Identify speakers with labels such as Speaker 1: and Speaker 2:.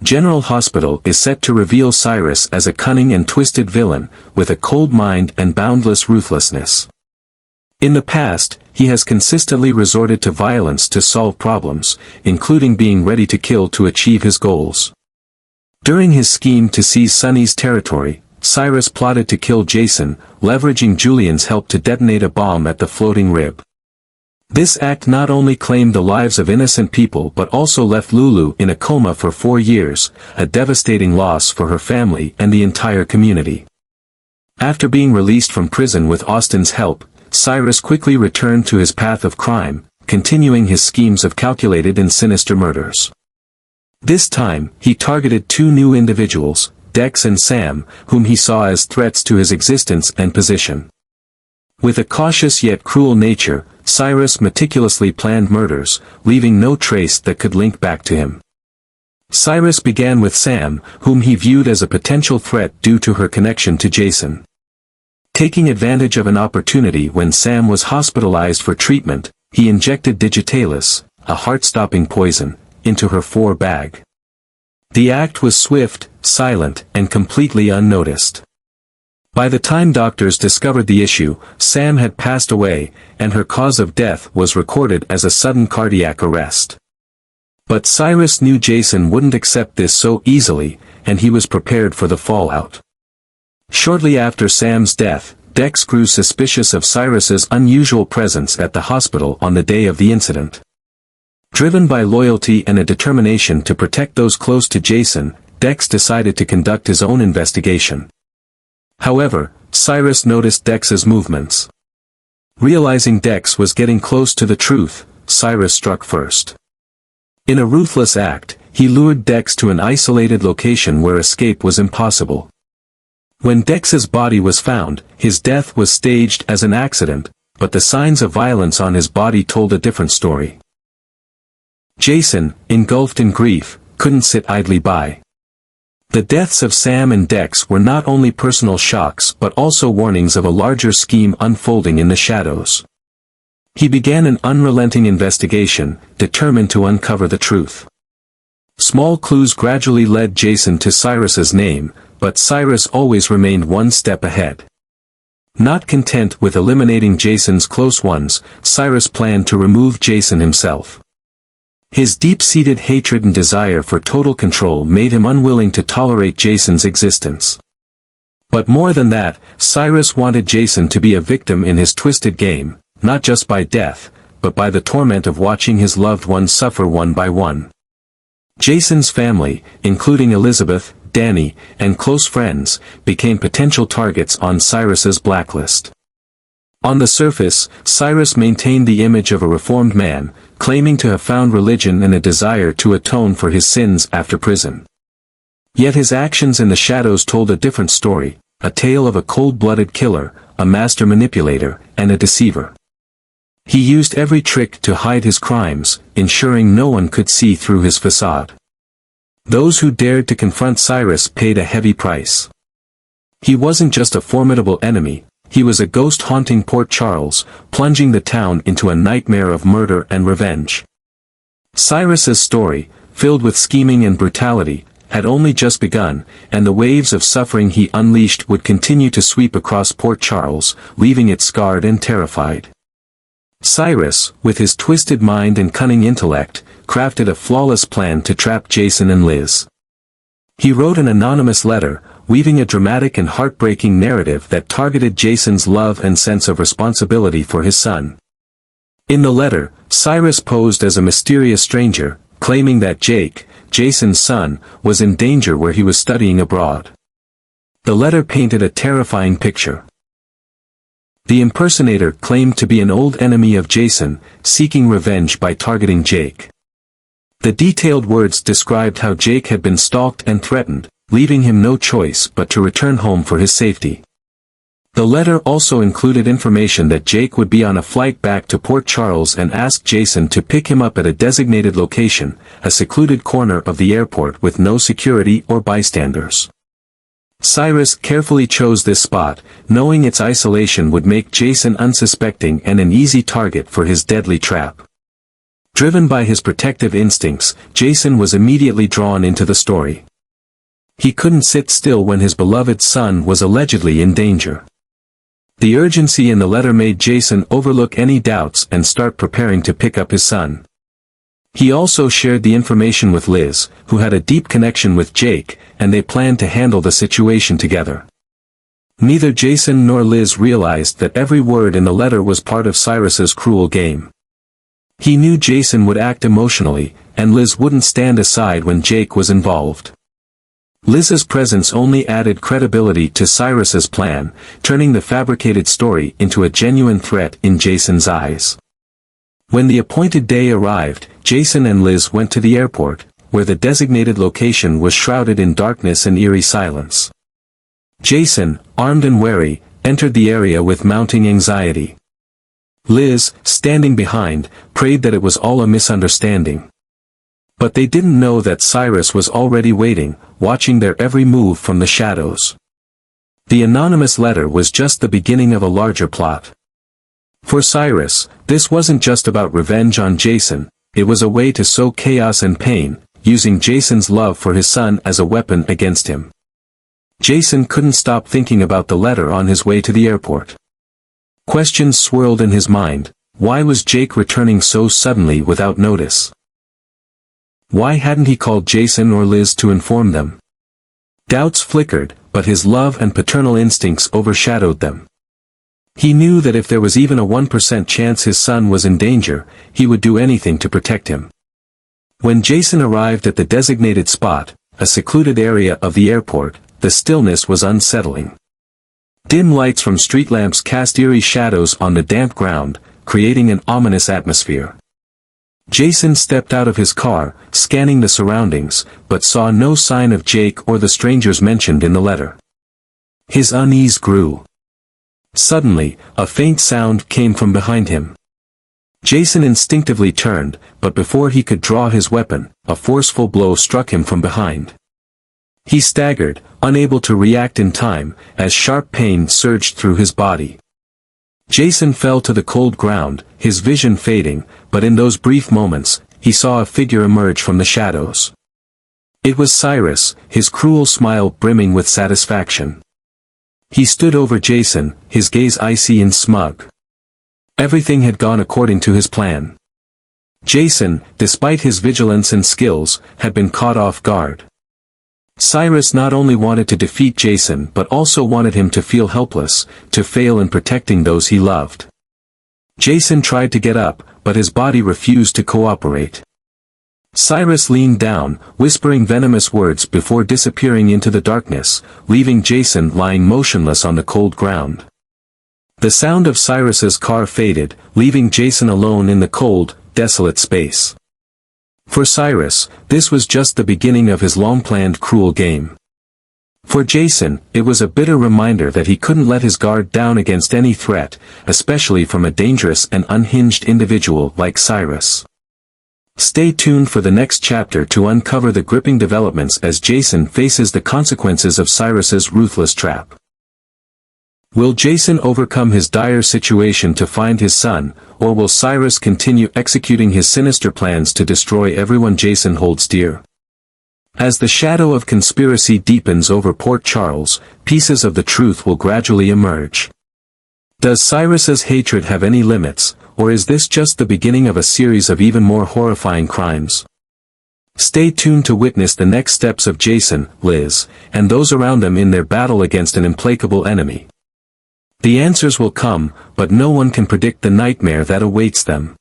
Speaker 1: General Hospital is set to reveal Cyrus as a cunning and twisted villain, with a cold mind and boundless ruthlessness. In the past, he has consistently resorted to violence to solve problems, including being ready to kill to achieve his goals. During his scheme to seize Sunny's territory, Cyrus plotted to kill Jason, leveraging Julian's help to detonate a bomb at the floating rib. This act not only claimed the lives of innocent people but also left Lulu in a coma for 4 years, a devastating loss for her family and the entire community. After being released from prison with Austin's help, Cyrus quickly returned to his path of crime, continuing his schemes of calculated and sinister murders. This time, he targeted 2 new individuals, Dex and Sam, whom he saw as threats to his existence and position. With a cautious yet cruel nature, Cyrus meticulously planned murders, leaving no trace that could link back to him. Cyrus began with Sam, whom he viewed as a potential threat due to her connection to Jason. Taking advantage of an opportunity when Sam was hospitalized for treatment, he injected Digitalis, a heart-stopping poison, into her 4 bag. The act was swift, silent, and completely unnoticed. By the time doctors discovered the issue, Sam had passed away, and her cause of death was recorded as a sudden cardiac arrest. But Cyrus knew Jason wouldn't accept this so easily, and he was prepared for the fallout. Shortly after Sam's death, Dex grew suspicious of Cyrus's unusual presence at the hospital on the day of the incident. Driven by loyalty and a determination to protect those close to Jason, Dex decided to conduct his own investigation. However, Cyrus noticed Dex's movements. Realizing Dex was getting close to the truth, Cyrus struck first. In a ruthless act, he lured Dex to an isolated location where escape was impossible. When Dex's body was found, his death was staged as an accident, but the signs of violence on his body told a different story. Jason, engulfed in grief, couldn't sit idly by. The deaths of Sam and Dex were not only personal shocks but also warnings of a larger scheme unfolding in the shadows. He began an unrelenting investigation, determined to uncover the truth. Small clues gradually led Jason to Cyrus's name, but Cyrus always remained one step ahead. Not content with eliminating Jason's close ones, Cyrus planned to remove Jason himself. His deep-seated hatred and desire for total control made him unwilling to tolerate Jason's existence. But more than that, Cyrus wanted Jason to be a victim in his twisted game, not just by death, but by the torment of watching his loved ones suffer one by one. Jason's family, including Elizabeth, Danny, and close friends, became potential targets on Cyrus's blacklist. On the surface, Cyrus maintained the image of a reformed man, claiming to have found religion and a desire to atone for his sins after prison. Yet his actions in the shadows told a different story, a tale of a cold-blooded killer, a master manipulator, and a deceiver. He used every trick to hide his crimes, ensuring no one could see through his facade. Those who dared to confront Cyrus paid a heavy price. He wasn't just a formidable enemy, he was a ghost haunting Port Charles, plunging the town into a nightmare of murder and revenge. Cyrus's story, filled with scheming and brutality, had only just begun, and the waves of suffering he unleashed would continue to sweep across Port Charles, leaving it scarred and terrified. Cyrus, with his twisted mind and cunning intellect, crafted a flawless plan to trap Jason and Liz. He wrote an anonymous letter, weaving a dramatic and heartbreaking narrative that targeted Jason's love and sense of responsibility for his son. In the letter, Cyrus posed as a mysterious stranger, claiming that Jake, Jason's son, was in danger where he was studying abroad. The letter painted a terrifying picture. The impersonator claimed to be an old enemy of Jason, seeking revenge by targeting Jake. The detailed words described how Jake had been stalked and threatened, leaving him no choice but to return home for his safety. The letter also included information that Jake would be on a flight back to Port Charles and asked Jason to pick him up at a designated location, a secluded corner of the airport with no security or bystanders. Cyrus carefully chose this spot, knowing its isolation would make Jason unsuspecting and an easy target for his deadly trap. Driven by his protective instincts, Jason was immediately drawn into the story. He couldn't sit still when his beloved son was allegedly in danger. The urgency in the letter made Jason overlook any doubts and start preparing to pick up his son. He also shared the information with Liz, who had a deep connection with Jake, and they planned to handle the situation together. Neither Jason nor Liz realized that every word in the letter was part of Cyrus's cruel game. He knew Jason would act emotionally, and Liz wouldn't stand aside when Jake was involved. Liz's presence only added credibility to Cyrus's plan, turning the fabricated story into a genuine threat in Jason's eyes. When the appointed day arrived, Jason and Liz went to the airport, where the designated location was shrouded in darkness and eerie silence. Jason, armed and wary, entered the area with mounting anxiety. Liz, standing behind, prayed that it was all a misunderstanding. But they didn't know that Cyrus was already waiting, watching their every move from the shadows. The anonymous letter was just the beginning of a larger plot. For Cyrus, this wasn't just about revenge on Jason, it was a way to sow chaos and pain, using Jason's love for his son as a weapon against him. Jason couldn't stop thinking about the letter on his way to the airport. Questions swirled in his mind. Why was Jake returning so suddenly without notice? Why hadn't he called Jason or Liz to inform them? Doubts flickered, but his love and paternal instincts overshadowed them. He knew that if there was even a 1% chance his son was in danger, he would do anything to protect him. When Jason arrived at the designated spot, a secluded area of the airport, the stillness was unsettling. Dim lights from street lamps cast eerie shadows on the damp ground, creating an ominous atmosphere. Jason stepped out of his car, scanning the surroundings, but saw no sign of Jake or the strangers mentioned in the letter. His unease grew. Suddenly, a faint sound came from behind him. Jason instinctively turned, but before he could draw his weapon, a forceful blow struck him from behind. He staggered, unable to react in time, as sharp pain surged through his body. Jason fell to the cold ground, his vision fading, but in those brief moments, he saw a figure emerge from the shadows. It was Cyrus, his cruel smile brimming with satisfaction. He stood over Jason, his gaze icy and smug. Everything had gone according to his plan. Jason, despite his vigilance and skills, had been caught off guard. Cyrus not only wanted to defeat Jason but also wanted him to feel helpless, to fail in protecting those he loved. Jason tried to get up, but his body refused to cooperate. Cyrus leaned down, whispering venomous words before disappearing into the darkness, leaving Jason lying motionless on the cold ground. The sound of Cyrus's car faded, leaving Jason alone in the cold, desolate space. For Cyrus, this was just the beginning of his long-planned cruel game. For Jason, it was a bitter reminder that he couldn't let his guard down against any threat, especially from a dangerous and unhinged individual like Cyrus. Stay tuned for the next chapter to uncover the gripping developments as Jason faces the consequences of Cyrus's ruthless trap. Will Jason overcome his dire situation to find his son, or will Cyrus continue executing his sinister plans to destroy everyone Jason holds dear? As the shadow of conspiracy deepens over Port Charles, pieces of the truth will gradually emerge. Does Cyrus's hatred have any limits, or is this just the beginning of a series of even more horrifying crimes? Stay tuned to witness the next steps of Jason, Liz, and those around them in their battle against an implacable enemy. The answers will come, but no one can predict the nightmare that awaits them.